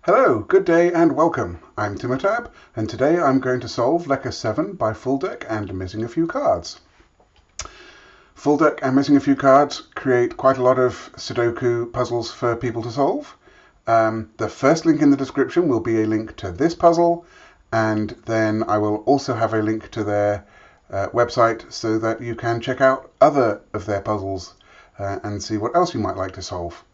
Hello, good day and welcome. I'm Timotab, and today I'm going to solve Lekker 7 by Full Deck and Missing a Few Cards. Full Deck and Missing a Few Cards create quite a lot of Sudoku puzzles for people to solve. The first link in the description will be a link to this puzzle, and then I will also have a link to their website so that you can check out other of their puzzles and see what else you might like to solve.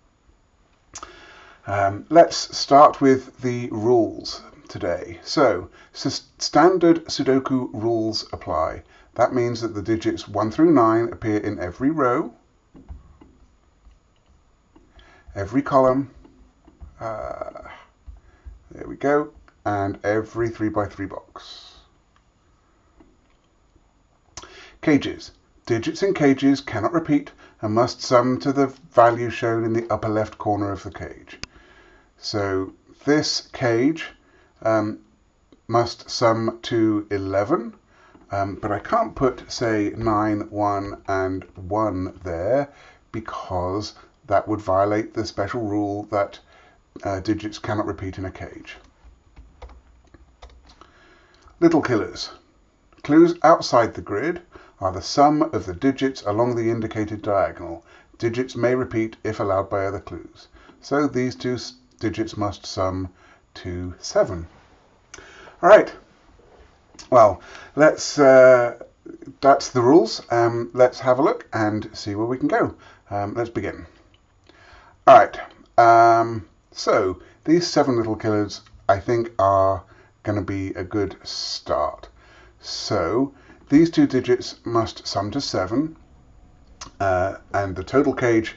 Let's start with the rules today. So, standard Sudoku rules apply. That means that the digits 1 through 9 appear in every row, every column, there we go, and every 3x3 box. Cages. Digits in cages cannot repeat and must sum to the value shown in the upper left corner of the cage. So this cage must sum to 11, but I can't put, say, 9, 1 and 1 there because that would violate the special rule that digits cannot repeat in a cage. Little killers. Clues outside the grid are the sum of the digits along the indicated diagonal. Digits may repeat if allowed by other clues. So these two digits must sum to 7. All right. Well, that's the rules. Let's have a look and see where we can go. Let's begin. All right. So these 7 little killers, I think, are going to be a good start. So these two digits must sum to 7, and the total cage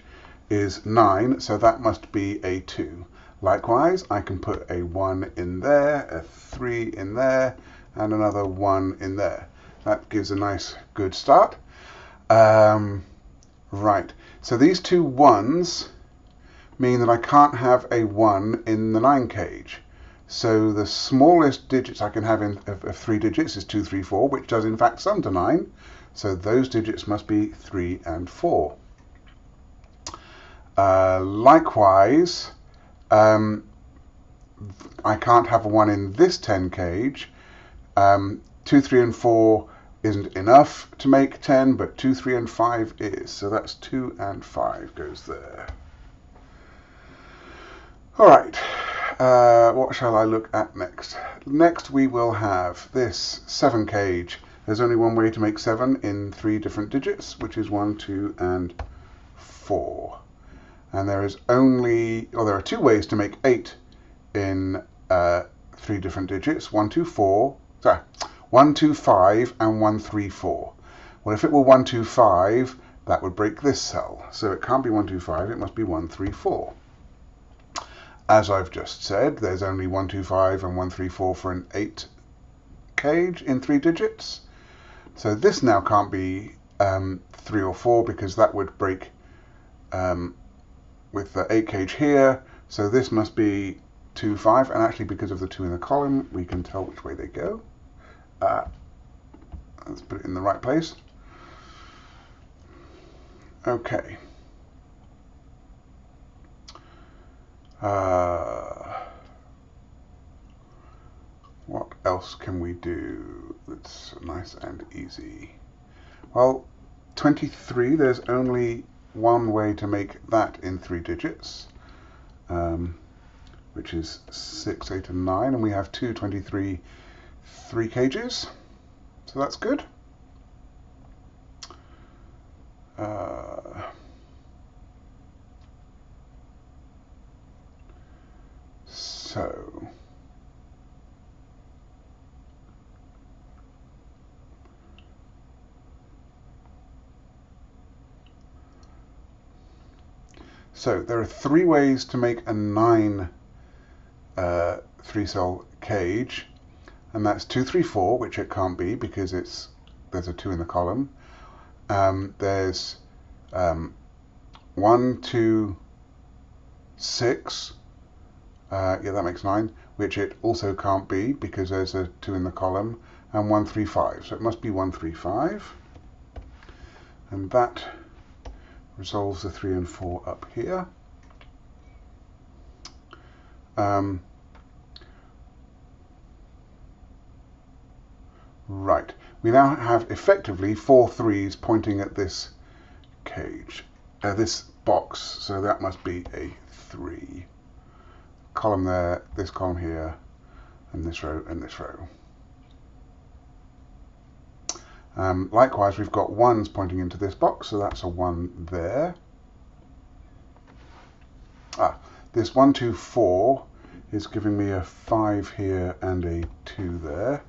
is 9, so that must be a 2. Likewise, I can put a 1 in there, a 3 in there, and another 1 in there. That gives a nice, good start. Right, so these two 1s mean that I can't have a 1 in the 9 cage. So the smallest digits I can have of 3 digits is 2, 3, 4, which does in fact sum to 9. So those digits must be 3 and 4. Likewise, I can't have a 1 in this 10 cage. 2, 3 and 4 isn't enough to make 10, but 2, 3 and 5 is. So that's 2 and 5 goes there. All right, what shall I look at next? Next we will have this 7 cage. There's only one way to make 7 in 3 different digits, which is 1, 2 and 4. And there are 2 ways to make 8 in 3 different digits, 1, 2, 5 and 1, 3, 4. Well, if it were 1, 2, 5, that would break this cell. So it can't be 1, 2, 5, it must be 1, 3, 4. As I've just said, there's only 1, 2, 5 and 1, 3, 4 for an 8 cage in 3 digits. So this now can't be 3 or 4 because that would break with the 8 cage here. So this must be 2, 5, and actually because of the 2 in the column, we can tell which way they go. Let's put it in the right place. Okay. What else can we do that's nice and easy? Well, 23, there's only one way to make that in 3 digits, which is 6, 8 and 9, and we have 2 23 3 cages, so that's good. So there are 3 ways to make a 9 3-cell cage, and that's 2, 3, 4, which it can't be because there's a 2 in the column. There's 1, 2, 6. Yeah, that makes 9, which it also can't be because there's a 2 in the column, and 1, 3, 5. So it must be 1, 3, 5. And that resolves the 3 and 4 up here. Right, we now have effectively 4 threes pointing at this cage, this box, so that must be a 3. Column there, this column here, and this row, and this row. Likewise, we've got 1s pointing into this box, so that's a 1 there. This 1, 2, 4 is giving me a 5 here and a 2 there.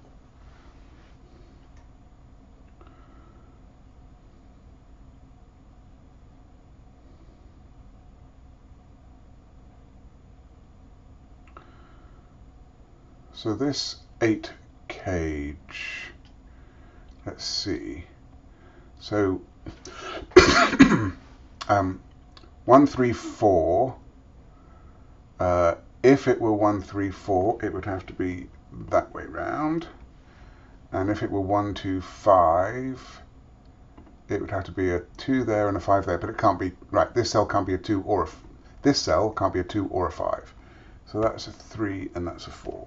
So this 8 cage, let's see. So 1, 3, 4. If it were 1, 3, 4, it would have to be that way round. And if it were 1, 2, 5, it would have to be a 2 there and a 5 there. But it can't be, right, this cell can't be a 2 or this cell can't be a 2 or a 5. So that's a 3 and that's a 4.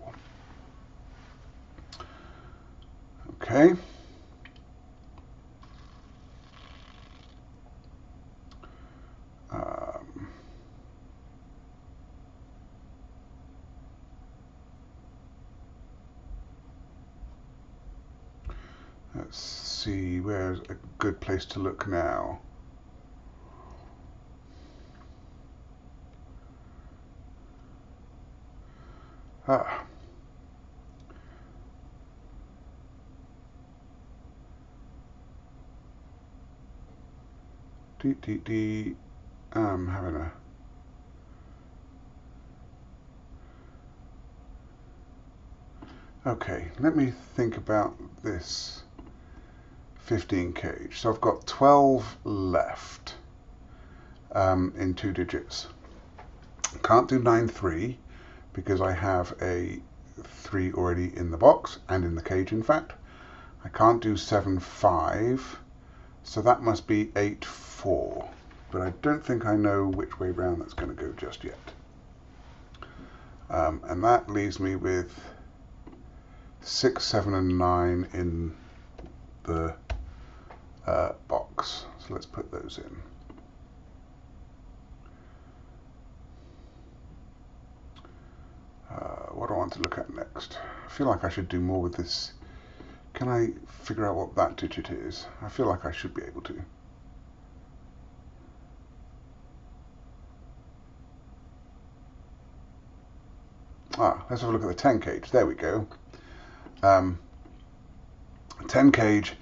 Okay. Let's see, where's a good place to look now? I'm having a... Okay, let me think about this 15 cage. So I've got 12 left in 2 digits. Can't do 9, 3 because I have a 3 already in the box and in the cage, in fact. I can't do 7, 5, so that must be 8, 4. But I don't think I know which way round that's going to go just yet. And that leaves me with 6, 7, and 9 in the box. So let's put those in. What do I want to look at next? I feel like I should do more with this. Can I figure out what that digit is? I feel like I should be able to. Let's have a look at the 10 cage. There we go. 10 cage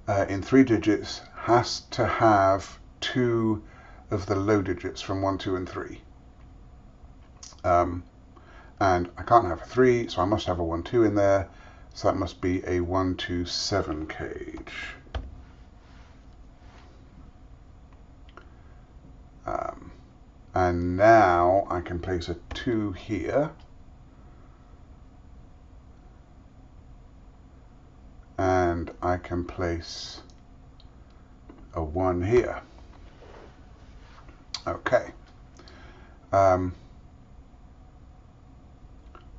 in 3 digits has to have 2 of the low digits from 1, 2, and 3. And I can't have a 3, so I must have a 1, 2 in there. So that must be a 1, 2, 7 cage. And now I can place a 2 here. And I can place a 1 here. Okay.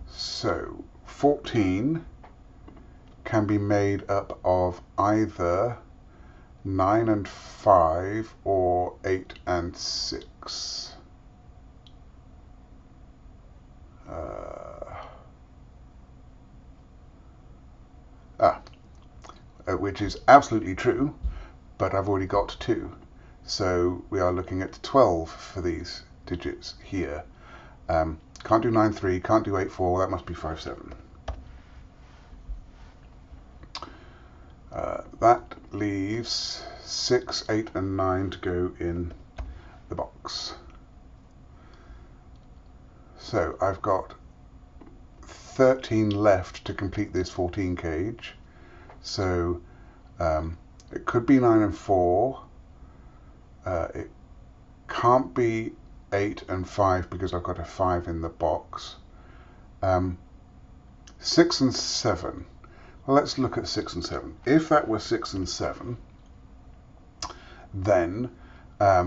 So 14 can be made up of either 9 and 5 or 8 and 6. Which is absolutely true, but I've already got 2. So we are looking at 12 for these digits here. Can't do 9, 3, can't do 8, 4, that must be 5, 7. That leaves 6, 8, and 9 to go in the box. So I've got 13 left to complete this 14 cage. So it could be 9 and 4. It can't be 8 and 5 because I've got a 5 in the box. 6 and 7. Well, let's look at 6 and 7. If that were 6 and 7, then I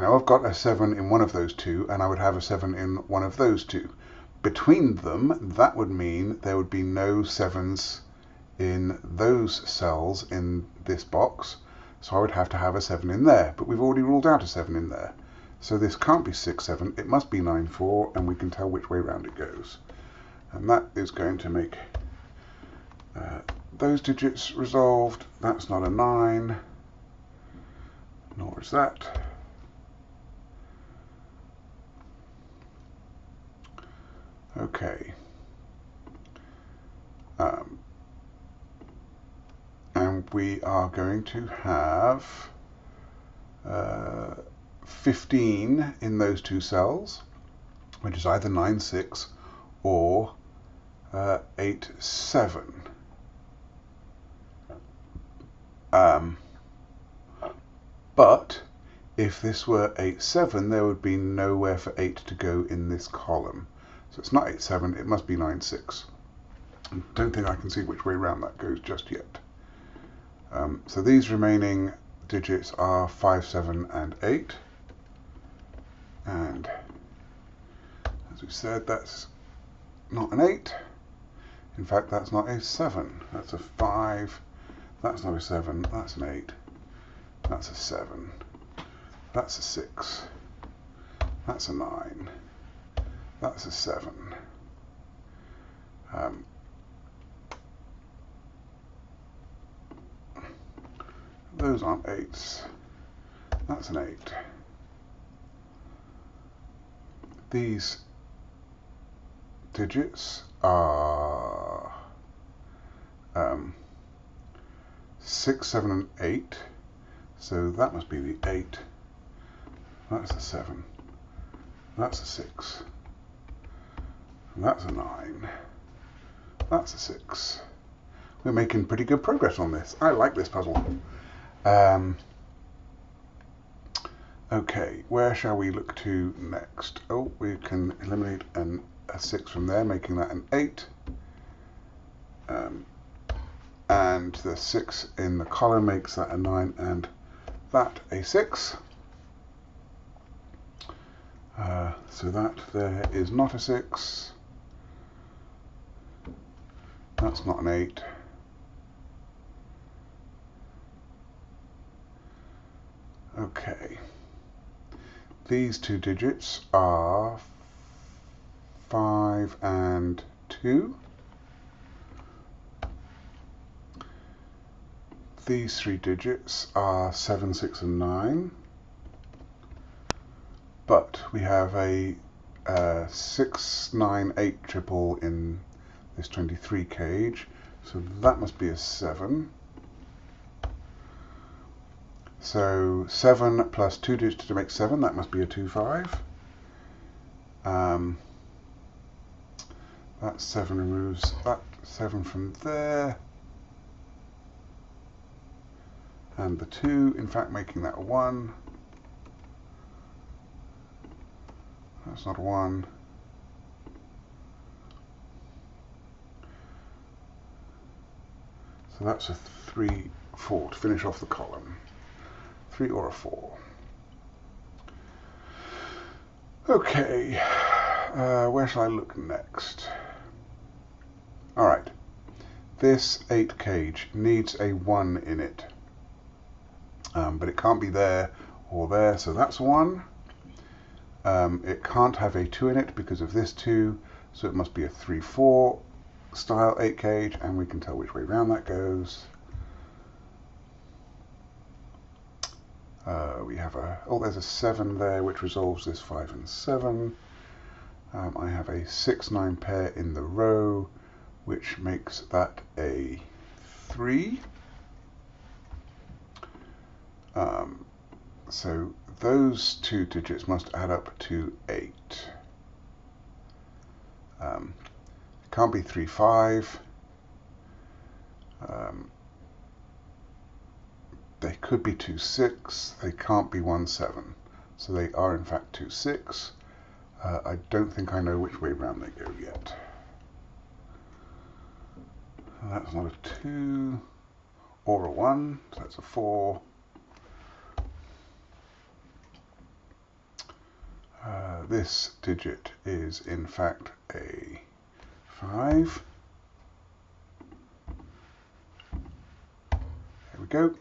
know I've got a 7 in one of those 2, and I would have a 7 in one of those 2. Between them, that would mean there would be no 7s in those cells in this box, so I would have to have a 7 in there, but we've already ruled out a 7 in there. So this can't be 6, 7, it must be 9, 4, and we can tell which way round it goes. And that is going to make those digits resolved. That's not a 9, nor is that. Okay. And we are going to have 15 in those two cells, which is either 9, 6 or 8, 7. But if this were 8, 7, there would be nowhere for 8 to go in this column. So it's not 8, 7, it must be 9, 6. I don't think I can see which way round that goes just yet. So these remaining digits are 5, 7, and 8. And as we said, that's not an 8. In fact, that's not a 7. That's a 5. That's not a 7. That's an 8. That's a 7. That's a 6. That's a 9. That's a 7. Those aren't 8s. That's an 8. These digits are 6, 7, and 8. So that must be the 8. That's a 7. That's a 6. And that's a 9. That's a 6. We're making pretty good progress on this. I like this puzzle. Okay, where shall we look to next? Oh, we can eliminate a 6 from there, making that an 8. And the 6 in the column makes that a 9 and that a 6. So that there is not a 6. That's not an 8. Okay. These two digits are 5 and 2. These three digits are 7, 6, and 9. But we have a 6, 9, 8 triple in this 23 cage, so that must be a 7. So 7 plus 2 digits to make 7, that must be a 2, 5. That 7 removes that 7 from there. And the 2, in fact, making that a 1. That's not a 1. So that's a 3, 4 to finish off the column. 3 or a 4. Okay, where shall I look next? Alright, this 8 cage needs a 1 in it. But it can't be there or there, so that's 1. It can't have a 2 in it because of this 2, so it must be a 3, 4 style 8 cage, and we can tell which way round that goes. We have there's a 7 there, which resolves this 5 and 7. I have a 6, 9 pair in the row, which makes that a 3. So those two digits must add up to 8. It can't be 3, 5. They could be 2, 6. They can't be 1, 7. So they are in fact 2, 6. I don't think I know which way round they go yet. That's not a 2 or a 1, so that's a 4. This digit is in fact a 5. go.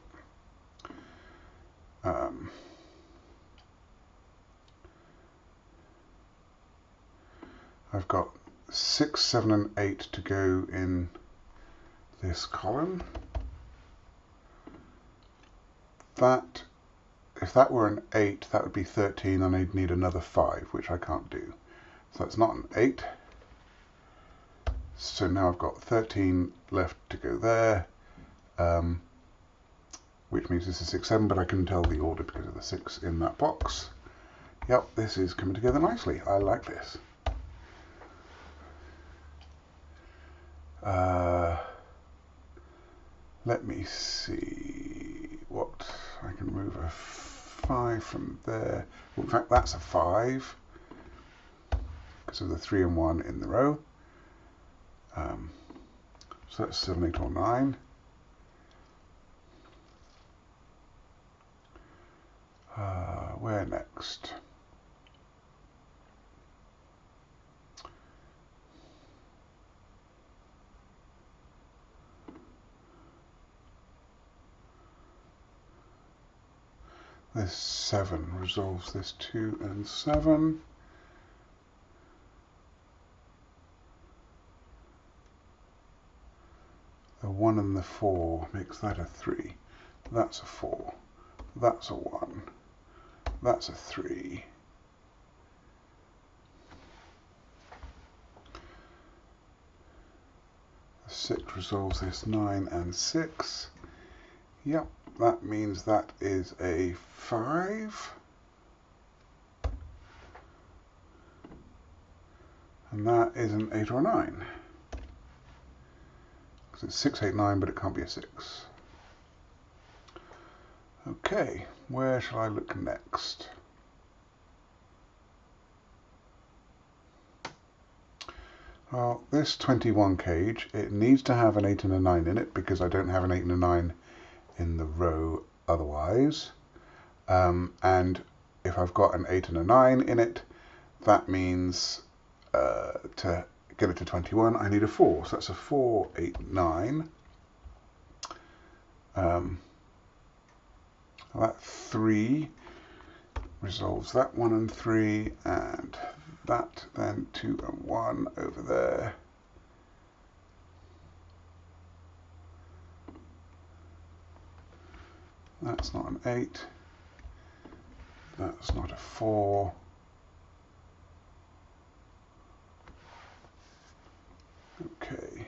I've got 6, 7 and 8 to go in this column. That, if that were an 8, that would be 13 and I'd need another 5, which I can't do. So that's not an 8. So now I've got 13 left to go there, which means this is 6, 7, but I couldn't tell the order because of the 6 in that box. Yep, this is coming together nicely. I like this. Let me see what I can move a 5 from there. Well, in fact, that's a 5 because of the 3 and 1 in the row. So that's 7, 8, or 9. Where next? This 7 resolves this 2 and 7. The 1 and the 4 makes that a 3. That's a 4. That's a 1. That's a 3. The 6 resolves this 9 and 6. Yep, that means that is a 5. And that is an 8 or a 9. Because it's 6, 8, 9, but it can't be a 6. Okay, where shall I look next? Well, this 21 cage, it needs to have an 8 and a 9 in it because I don't have an 8 and a 9 in the row otherwise. And if I've got an 8 and a 9 in it, that means to get it to 21, I need a 4. So that's a 4, 8, 9. That 3 resolves that 1 and 3, and that then 2 and 1 over there. That's not an 8. That's not a 4. Okay.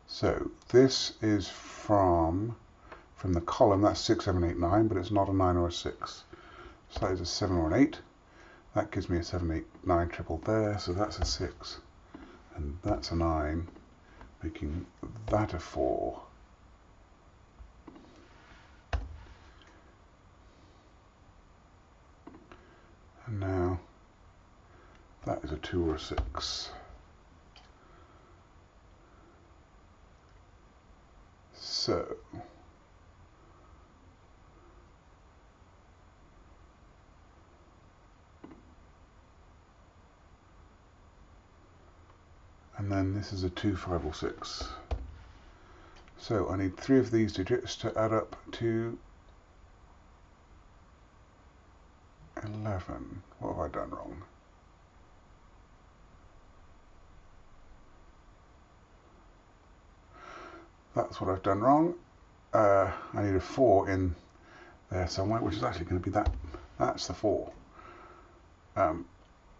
So this is from the column, that's 6, 7, 8, 9, but it's not a 9 or a 6. So that is a 7 or an 8. That gives me a 7, 8, 9 triple there, so that's a 6. And that's a 9, making that a 4. And now that is a 2 or a 6. So and then this is a 2, 5 or 6. So I need 3 of these digits to add up to 11. What have I done wrong? That's what I've done wrong. I need a 4 in there somewhere, which is actually going to be that. That's the 4.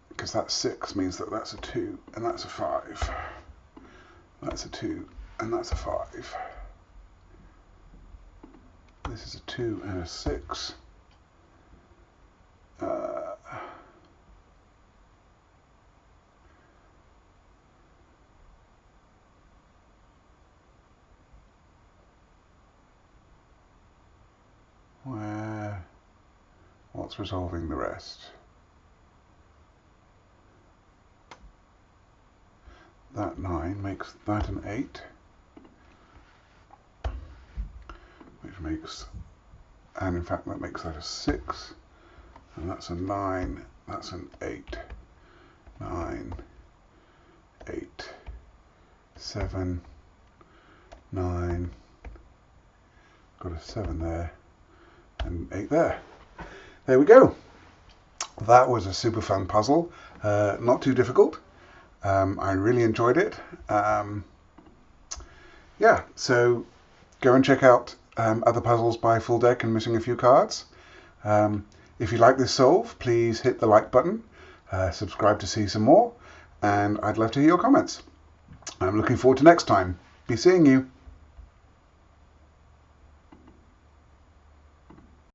Because that 6 means that that's a 2 and that's a 5. That's a 2 and that's a 5. This is a 2 and a 6. What's resolving the rest? That 9 makes that an 8, which makes, and in fact that makes that a 6, and that's a 9, that's an 8, 9, 8, 7, 9, got a 7 there, and 8 there. There we go. That was a super fun puzzle, not too difficult. I really enjoyed it. Yeah, so go and check out other puzzles by Full Deck and Missing a Few Cards. If you like this solve, please hit the like button, subscribe to see some more, and I'd love to hear your comments. I'm looking forward to next time. Be seeing you.